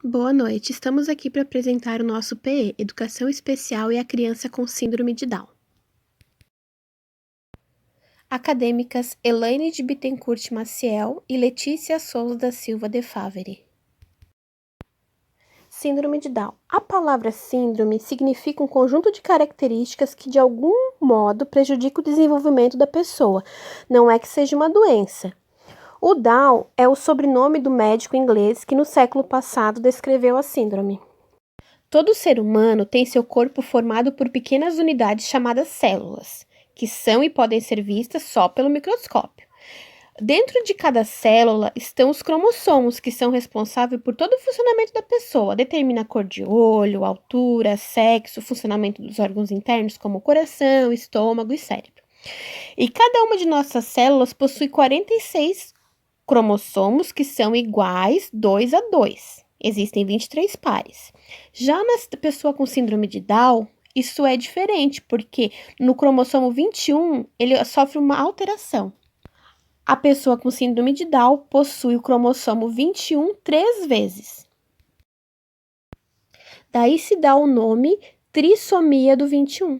Boa noite, estamos aqui para apresentar o nosso PE, Educação Especial e a Criança com Síndrome de Down. Acadêmicas Elaine de Bittencourt Maciel e Letícia Souza da Silva de Favre. Síndrome de Down. A palavra síndrome significa um conjunto de características que de algum modo prejudica o desenvolvimento da pessoa. Não é que seja uma doença. O Down é o sobrenome do médico inglês que no século passado descreveu a síndrome. Todo ser humano tem seu corpo formado por pequenas unidades chamadas células, que são e podem ser vistas só pelo microscópio. Dentro de cada célula estão os cromossomos, que são responsáveis por todo o funcionamento da pessoa. Determina a cor de olho, altura, sexo, funcionamento dos órgãos internos, como coração, estômago e cérebro. E cada uma de nossas células possui 46 cromossomos que são iguais 2 a 2. Existem 23 pares. Já na pessoa com síndrome de Down, isso é diferente, porque no cromossomo 21, ele sofre uma alteração. A pessoa com síndrome de Down possui o cromossomo 21 3 vezes. Daí se dá o nome trissomia do 21.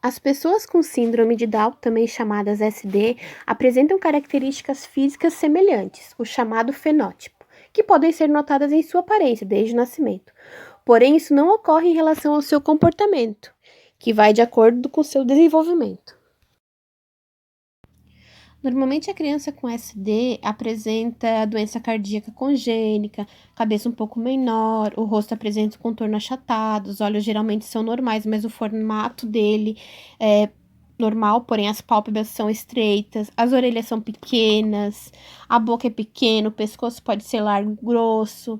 As pessoas com síndrome de Down, também chamadas SD, apresentam características físicas semelhantes, o chamado fenótipo, que podem ser notadas em sua aparência desde o nascimento. Porém, isso não ocorre em relação ao seu comportamento, que vai de acordo com o seu desenvolvimento. Normalmente, a criança com SD apresenta doença cardíaca congênita, cabeça um pouco menor, o rosto apresenta um contorno achatado, os olhos geralmente são normais, mas o formato dele é normal, porém as pálpebras são estreitas, as orelhas são pequenas, a boca é pequena, o pescoço pode ser largo e grosso.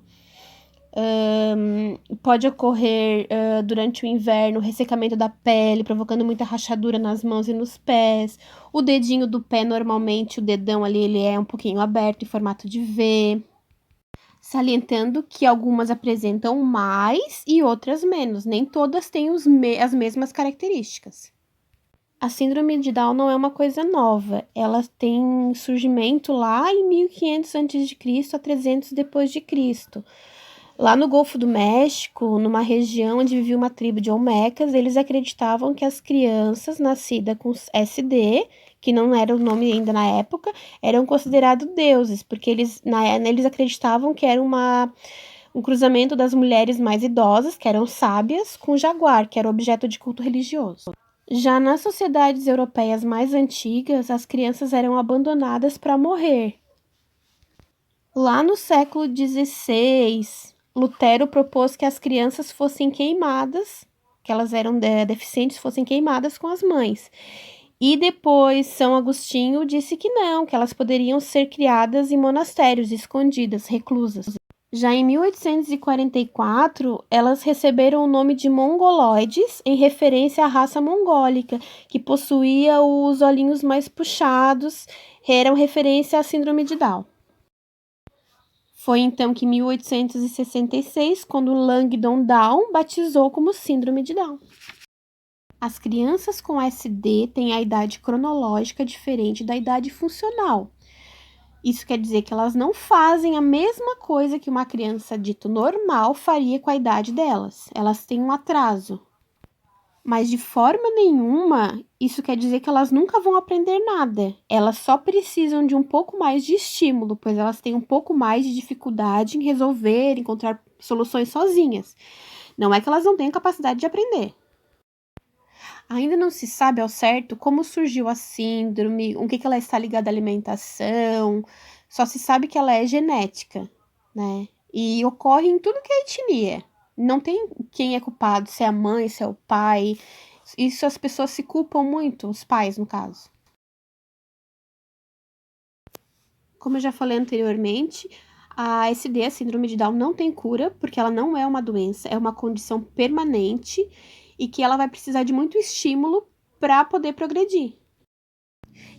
Pode ocorrer durante o inverno ressecamento da pele, provocando muita rachadura nas mãos e nos pés. O dedinho do pé, normalmente, o dedão ali, ele é um pouquinho aberto em formato de V. Salientando que algumas apresentam mais e outras menos. Nem todas têm as mesmas características. A síndrome de Down não é uma coisa nova. Ela tem surgimento lá em 1500 a.C. a 300 depois de Cristo. Lá no Golfo do México, numa região onde vivia uma tribo de Olmecas, eles acreditavam que as crianças nascidas com SD, que não era o nome ainda na época, eram considerados deuses, porque eles acreditavam que era um cruzamento das mulheres mais idosas, que eram sábias, com jaguar, que era objeto de culto religioso. Já nas sociedades europeias mais antigas, as crianças eram abandonadas para morrer. Lá no século XVI, Lutero propôs que as crianças fossem queimadas, que elas eram deficientes, fossem queimadas com as mães. E depois São Agostinho disse que não, que elas poderiam ser criadas em monastérios, escondidas, reclusas. Já em 1844, elas receberam o nome de mongoloides, em referência à raça mongólica, que possuía os olhinhos mais puxados, eram referência à síndrome de Down. Foi então que em 1866, quando Langdon Down batizou como síndrome de Down. As crianças com SD têm a idade cronológica diferente da idade funcional. Isso quer dizer que elas não fazem a mesma coisa que uma criança dito normal faria com a idade delas. Elas têm um atraso. Mas de forma nenhuma, isso quer dizer que elas nunca vão aprender nada. Elas só precisam de um pouco mais de estímulo, pois elas têm um pouco mais de dificuldade em resolver, encontrar soluções sozinhas. Não é que elas não tenham capacidade de aprender. Ainda não se sabe ao certo como surgiu a síndrome, o que ela está ligada à alimentação, só se sabe que ela é genética, né? E ocorre em tudo que é etnia. Não tem quem é culpado, se é a mãe, se é o pai. Isso as pessoas se culpam muito, os pais, no caso. Como eu já falei anteriormente, a SD, a síndrome de Down, não tem cura, porque ela não é uma doença, é uma condição permanente e que ela vai precisar de muito estímulo para poder progredir.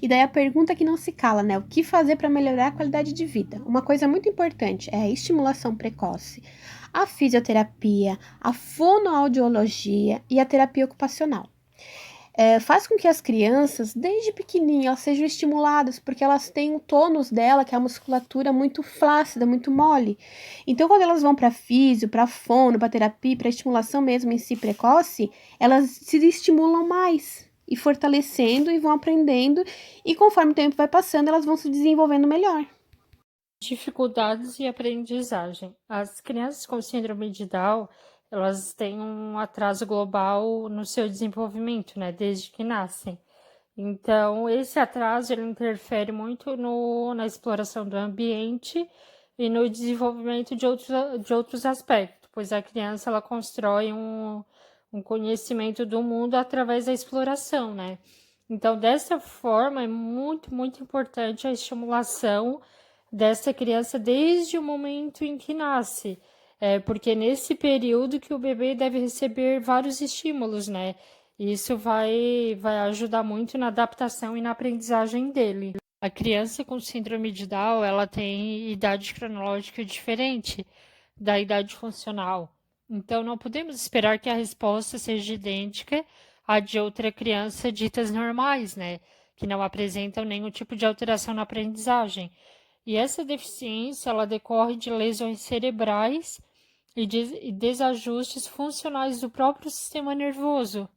E daí a pergunta que não se cala, né? O que fazer para melhorar a qualidade de vida? Uma coisa muito importante é a estimulação precoce, a fisioterapia, a fonoaudiologia e a terapia ocupacional. faz com que as crianças, desde pequenininha, elas sejam estimuladas, porque elas têm o tônus dela, que é a musculatura muito flácida, muito mole. Então, quando elas vão para físio, para fono, para terapia, para estimulação mesmo em si precoce, elas se estimulam mais e fortalecendo e vão aprendendo, e conforme o tempo vai passando, elas vão se desenvolvendo melhor. Dificuldades de aprendizagem. As crianças com síndrome de Down, elas têm um atraso global no seu desenvolvimento, né, desde que nascem. Então, esse atraso ele interfere muito na exploração do ambiente e no desenvolvimento de outros aspectos, pois a criança ela constrói um conhecimento do mundo através da exploração, né? Então, dessa forma, é muito, muito importante a estimulação dessa criança desde o momento em que nasce. Porque nesse período que o bebê deve receber vários estímulos, né? Isso vai ajudar muito na adaptação e na aprendizagem dele. A criança com síndrome de Down, ela tem idade cronológica diferente da idade funcional. Então, não podemos esperar que a resposta seja idêntica à de outra criança ditas normais, né? Que não apresentam nenhum tipo de alteração na aprendizagem. E essa deficiência, ela decorre de lesões cerebrais e desajustes funcionais do próprio sistema nervoso.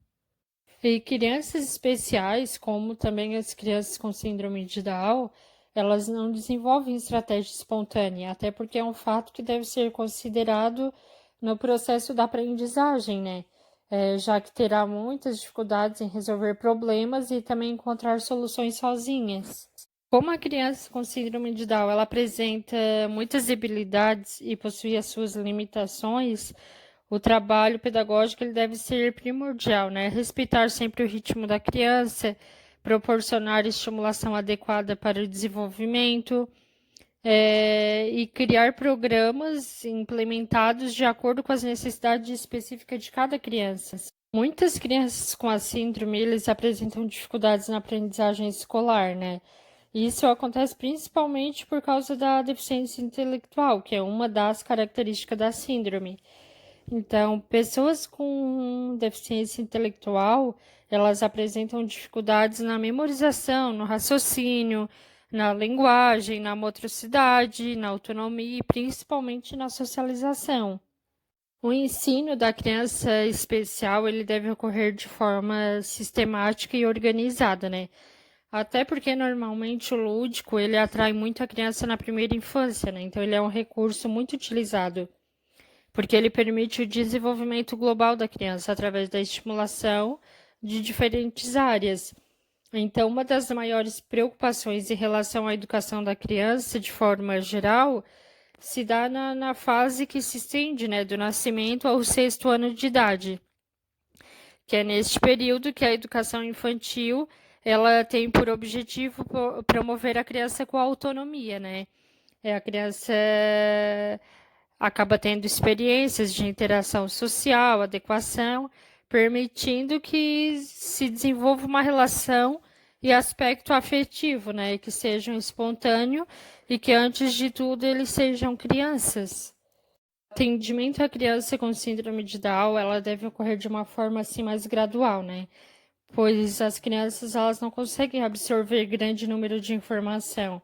E crianças especiais, como também as crianças com síndrome de Down, elas não desenvolvem estratégia espontânea, até porque é um fato que deve ser considerado no processo da aprendizagem, né? Já que terá muitas dificuldades em resolver problemas e também encontrar soluções sozinhas. Como a criança com síndrome de Down ela apresenta muitas habilidades e possui as suas limitações, o trabalho pedagógico ele deve ser primordial, né? Respeitar sempre o ritmo da criança, proporcionar estimulação adequada para o desenvolvimento, e criar programas implementados de acordo com as necessidades específicas de cada criança. Muitas crianças com a síndrome, eles apresentam dificuldades na aprendizagem escolar, né? Isso acontece principalmente por causa da deficiência intelectual, que é uma das características da síndrome. Então, pessoas com deficiência intelectual, elas apresentam dificuldades na memorização, no raciocínio, na linguagem, na motricidade, na autonomia e principalmente na socialização. O ensino da criança especial, ele deve ocorrer de forma sistemática e organizada, né? Até porque normalmente o lúdico, ele atrai muito a criança na primeira infância, né? Então ele é um recurso muito utilizado porque ele permite o desenvolvimento global da criança através da estimulação de diferentes áreas. Então, uma das maiores preocupações em relação à educação da criança, de forma geral, se dá na fase que se estende, né, do nascimento ao 6º ano de idade, que é neste período que a educação infantil ela tem por objetivo promover a criança com autonomia, né? A criança acaba tendo experiências de interação social, adequação, permitindo que se desenvolva uma relação e aspecto afetivo, né, que sejam espontâneo e que antes de tudo eles sejam crianças. O atendimento à criança com síndrome de Down, ela deve ocorrer de uma forma assim mais gradual, né? Pois as crianças elas não conseguem absorver grande número de informação.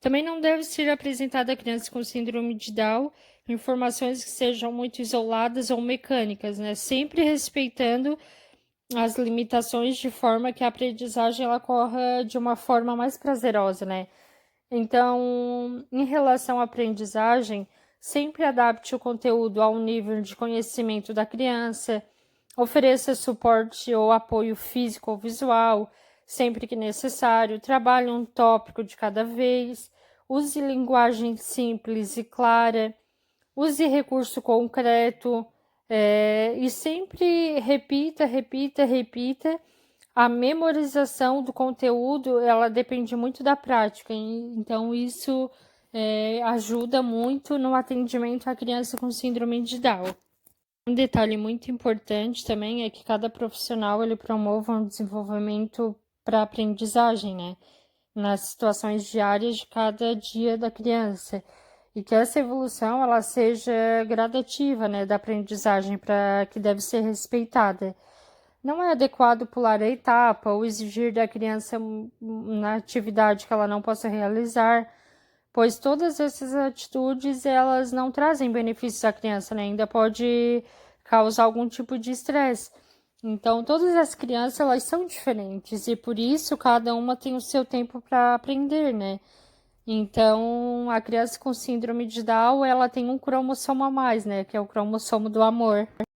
Também não deve ser apresentada à criança com síndrome de Down informações que sejam muito isoladas ou mecânicas, né? Sempre respeitando as limitações de forma que a aprendizagem ela corra de uma forma mais prazerosa, né? Então, em relação à aprendizagem, sempre adapte o conteúdo ao nível de conhecimento da criança, ofereça suporte ou apoio físico ou visual, sempre que necessário, trabalhe um tópico de cada vez, use linguagem simples e clara, use recurso concreto, e sempre repita, repita, repita. A memorização do conteúdo, ela depende muito da prática, então isso ajuda muito no atendimento à criança com síndrome de Down. Um detalhe muito importante também é que cada profissional ele promova um desenvolvimento para aprendizagem, né? Nas situações diárias de cada dia da criança. E que essa evolução ela seja gradativa, né, da aprendizagem para que deve ser respeitada. Não é adequado pular a etapa ou exigir da criança na atividade que ela não possa realizar, pois todas essas atitudes elas não trazem benefícios à criança, né? Ainda pode causar algum tipo de estresse. Então, todas as crianças elas são diferentes e por isso cada uma tem o seu tempo para aprender, né? Então, a criança com síndrome de Down, ela tem um cromossomo a mais, né? Que é o cromossomo do amor.